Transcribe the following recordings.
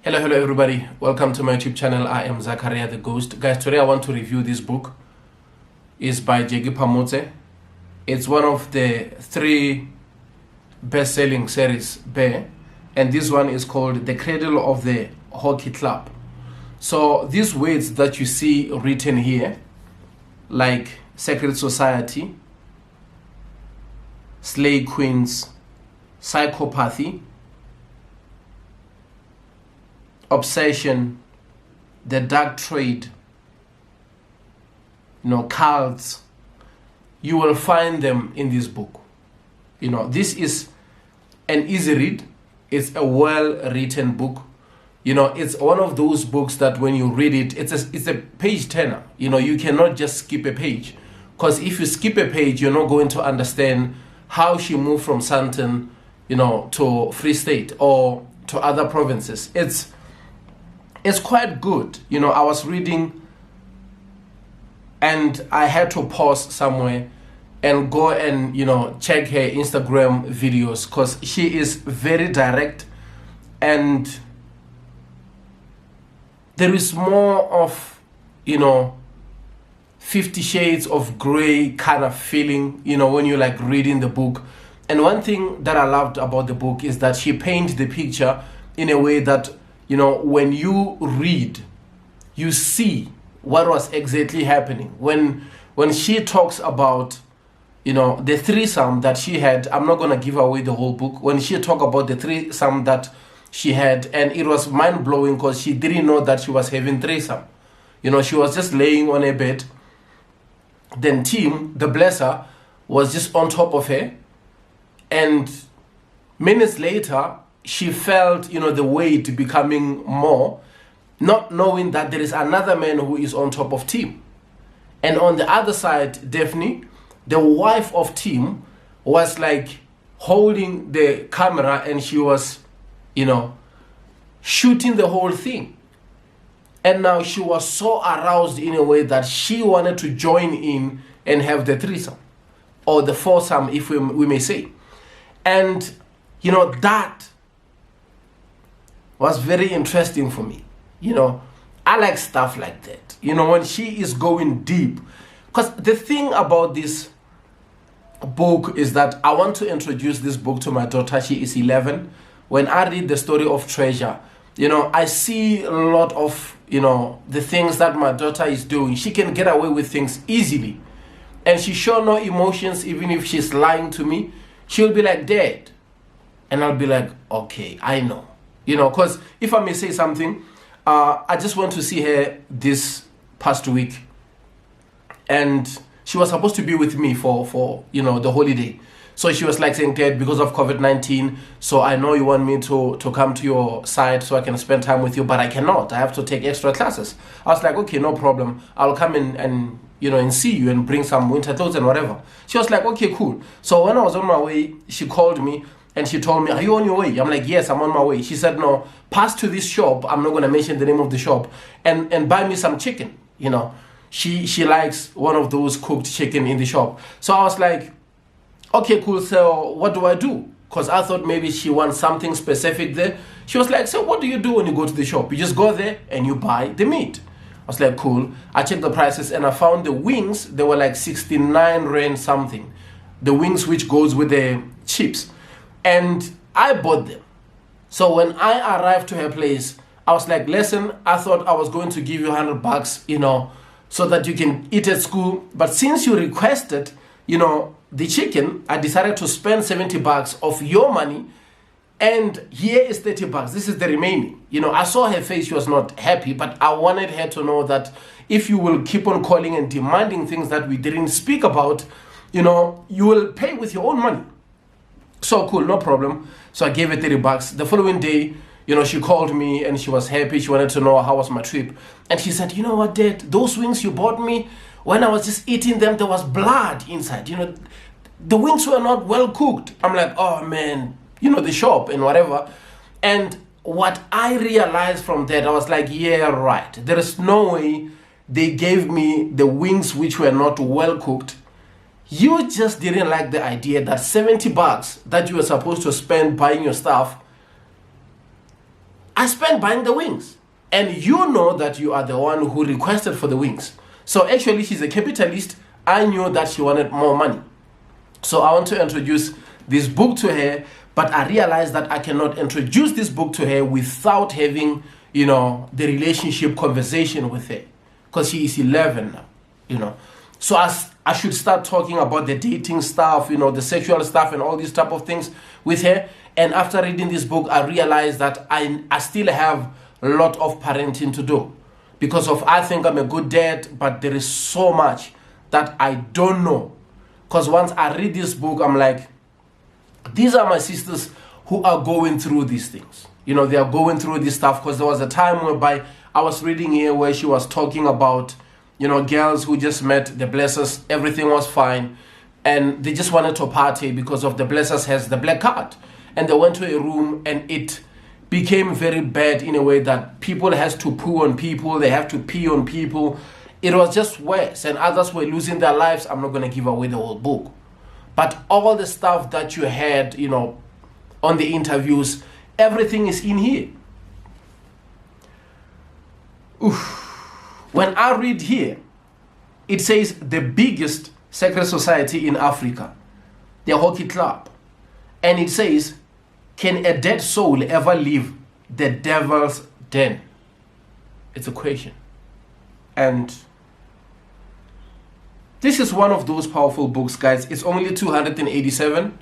Hello everybody. Welcome to my YouTube channel. I am Zakaria the Ghost. Guys, today I want to review this book. It's by Jegi Pamotse. It's one of the 3 best-selling series Bear, and this one is called The Cradle of the Hockey Club. So these words that you see written here, like secret society, slay queens, psychopathy, obsession, the dark trade, cults, you will find them in this book. This is an easy read. It's a well-written book. It's one of those books that when you read it, it's a page turner. You cannot just skip a page, because if you skip a page, you're not going to understand how she moved from Sandton, to Free State or to other provinces. It's quite good. I was reading and I had to pause somewhere and go and, check her Instagram videos, because she is very direct and there is more of, 50 shades of gray kind of feeling, when you like reading the book. And one thing that I loved about the book is that she paints the picture in a way that, when you read, you see what was exactly happening. When she talks about, the threesome that she had, I'm not going to give away the whole book. When she talked about the threesome that she had, and it was mind-blowing because she didn't know that she was having threesome. She was just laying on a bed. Then Tim, the blesser, was just on top of her. And minutes later, she felt, the weight becoming more, not knowing that there is another man who is on top of Tim. And on the other side, Daphne, the wife of Tim, was like holding the camera and she was, shooting the whole thing. And now she was so aroused in a way that she wanted to join in and have the threesome, or the foursome, if we may say. And, that was very interesting for me. I like stuff like that. When she is going deep. Because the thing about this book is that I want to introduce this book to my daughter. She is 11. When I read the story of Treasure, I see a lot of, the things that my daughter is doing. She can get away with things easily. And she show no emotions, even if she's lying to me. She'll be like, Dad. And I'll be like, okay, I know. Because if I may say something, I just went to see her this past week. And she was supposed to be with me for the holiday. So she was like saying, Dad, because of COVID-19, so I know you want me to come to your side so I can spend time with you, but I cannot. I have to take extra classes. I was like, okay, no problem. I'll come in and see you and bring some winter clothes and whatever. She was like, okay, cool. So when I was on my way, she called me and she told me, are you on your way? I'm like, yes, I'm on my way. She said, no, pass to this shop. I'm not going to mention the name of the shop, and buy me some chicken. She likes one of those cooked chicken in the shop. So I was like, okay, cool. So what do I do? Because I thought maybe she wants something specific there. She was like, so what do you do when you go to the shop? You just go there and you buy the meat. I was like, cool. I checked the prices and I found the wings. They were like 69 rand something. The wings which goes with the chips. And I bought them. So when I arrived to her place, I was like, listen, I thought I was going to give you $100, so that you can eat at school. But since you requested, the chicken, I decided to spend $70 of your money, and here is $30. This is the remaining. I saw her face, she was not happy, but I wanted her to know that if you will keep on calling and demanding things that we didn't speak about, you will pay with your own money. So cool, no problem. So I gave her $30. The following day, she called me and she was happy. She wanted to know how was my trip. And she said, you know what, Dad, those wings you bought me, when I was just eating them, there was blood inside. The wings were not well cooked. I'm like, oh man, the shop and whatever. And what I realized from that, I was like, yeah, right. There is no way they gave me the wings which were not well cooked. You just didn't like the idea that $70 that you were supposed to spend buying your stuff, I spent buying the wings. And you know that you are the one who requested for the wings. So actually, she's a capitalist. I knew that she wanted more money. So I want to introduce this book to her, but I realized that I cannot introduce this book to her without having, the relationship conversation with her, because she is 11 now, So I should start talking about the dating stuff, the sexual stuff and all these type of things with her. And after reading this book, I realized that I still have a lot of parenting to do, because I think I'm a good dad, but there is so much that I don't know. Because once I read this book, I'm like, these are my sisters who are going through these things. They are going through this stuff, because there was a time whereby I was reading here where she was talking about, girls who just met the Blessers, everything was fine, and they just wanted to party because of the Blessers has the black card. And they went to a room and it became very bad in a way that people has to poo on people, they have to pee on people. It was just worse, and others were losing their lives. I'm not going to give away the whole book. But all the stuff that you had, on the interviews, everything is in here. Oof. When I read here, it says the biggest secret society in Africa, the hockey club. And it says, can a dead soul ever leave the devil's den? It's a question. And this is one of those powerful books, guys. It's only 287.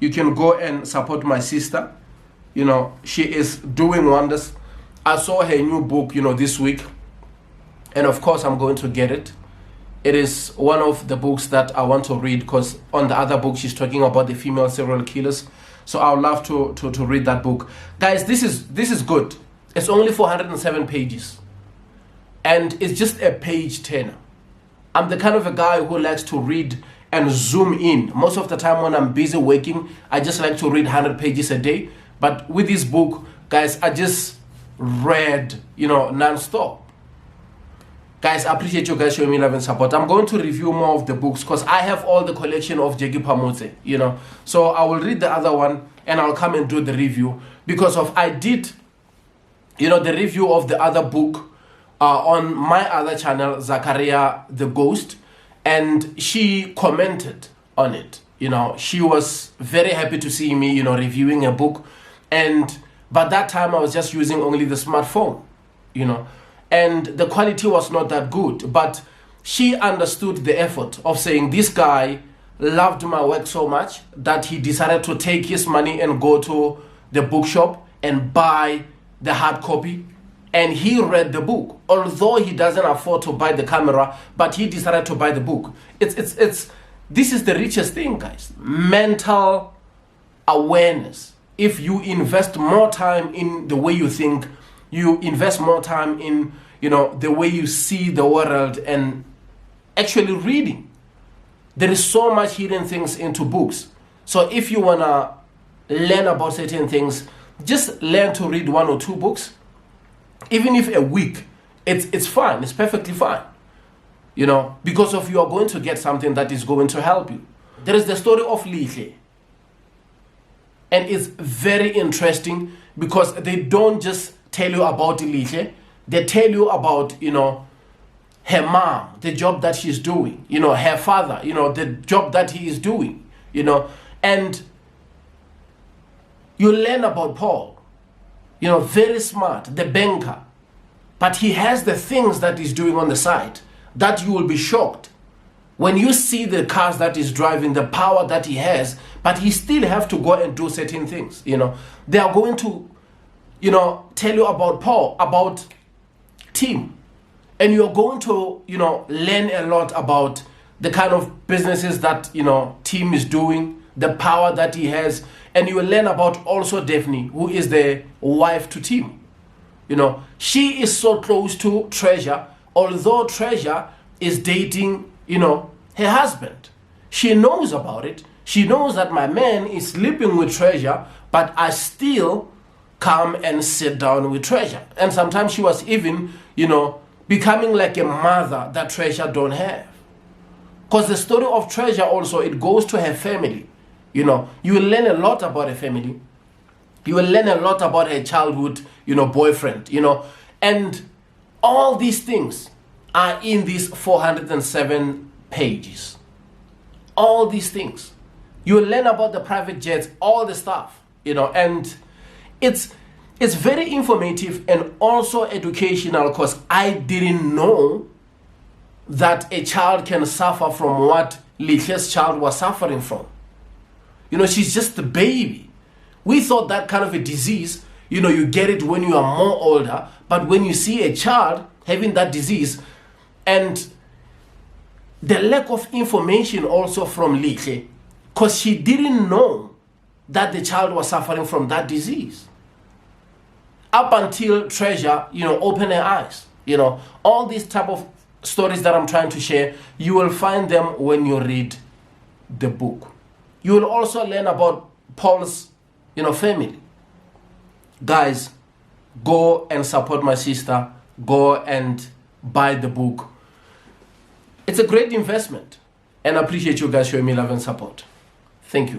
You can go and support my sister. She is doing wonders. I saw her new book, this week. And of course, I'm going to get it. It is one of the books that I want to read, because on the other book, she's talking about the female serial killers. So I would love to read that book. Guys, this is good. It's only 407 pages. And it's just a page turner. I'm the kind of a guy who likes to read and zoom in. Most of the time when I'm busy working, I just like to read 100 pages a day. But with this book, guys, I just read, non-stop. Guys, I appreciate you guys showing me love and support. I'm going to review more of the books, because I have all the collection of Jackie Pamotse, So I will read the other one and I'll come and do the review, because I did, the review of the other book on my other channel, Zakaria the Ghost, and she commented on it. She was very happy to see me, reviewing a book. And by that time I was just using only the smartphone, and the quality was not that good, but she understood the effort of saying this guy loved my work so much that he decided to take his money and go to the bookshop and buy the hard copy, and he read the book, although he doesn't afford to buy the camera, but he decided to buy the book. This is the richest thing, guys. Mental awareness. If you invest more time in the way you think, you invest more time in, the way you see the world and actually reading. There is so much hidden things into books. So if you want to learn about certain things, just learn to read 1 or 2 books. Even if a week, it's fine. It's perfectly fine. Because you are going to get something that is going to help you. There is the story of Lihle. And it's very interesting, because they don't just tell you about Lihle. They tell you about, her mom, the job that she's doing, her father, the job that he is doing, and you learn about Paul, very smart, the banker, but he has the things that he's doing on the side that you will be shocked when you see the cars that he's driving, the power that he has, but he still have to go and do certain things. They are going to, tell you about Paul, about Tim, and you're going to, learn a lot about the kind of businesses that, Tim is doing, the power that he has, and you will learn about also Daphne, who is the wife to Tim. She is so close to Treasure, although Treasure is dating, her husband. She knows about it. She knows that my man is sleeping with Treasure, but I still come and sit down with Treasure. And sometimes she was even, becoming like a mother that Treasure don't have. Because the story of Treasure also, it goes to her family. You will learn a lot about her family. You will learn a lot about her childhood, boyfriend, and all these things are in these 407 pages. All these things. You will learn about the private jets, all the stuff, and it's very informative and also educational, because I didn't know that a child can suffer from what Litle's child was suffering from. She's just a baby. We thought that kind of a disease, you get it when you are more older, but when you see a child having that disease, and the lack of information also from Litle, because she didn't know that the child was suffering from that disease. Up until Treasure, opened her eyes. All these type of stories that I'm trying to share, you will find them when you read the book. You will also learn about Paul's, family. Guys, go and support my sister. Go and buy the book. It's a great investment. And I appreciate you guys showing me love and support. Thank you.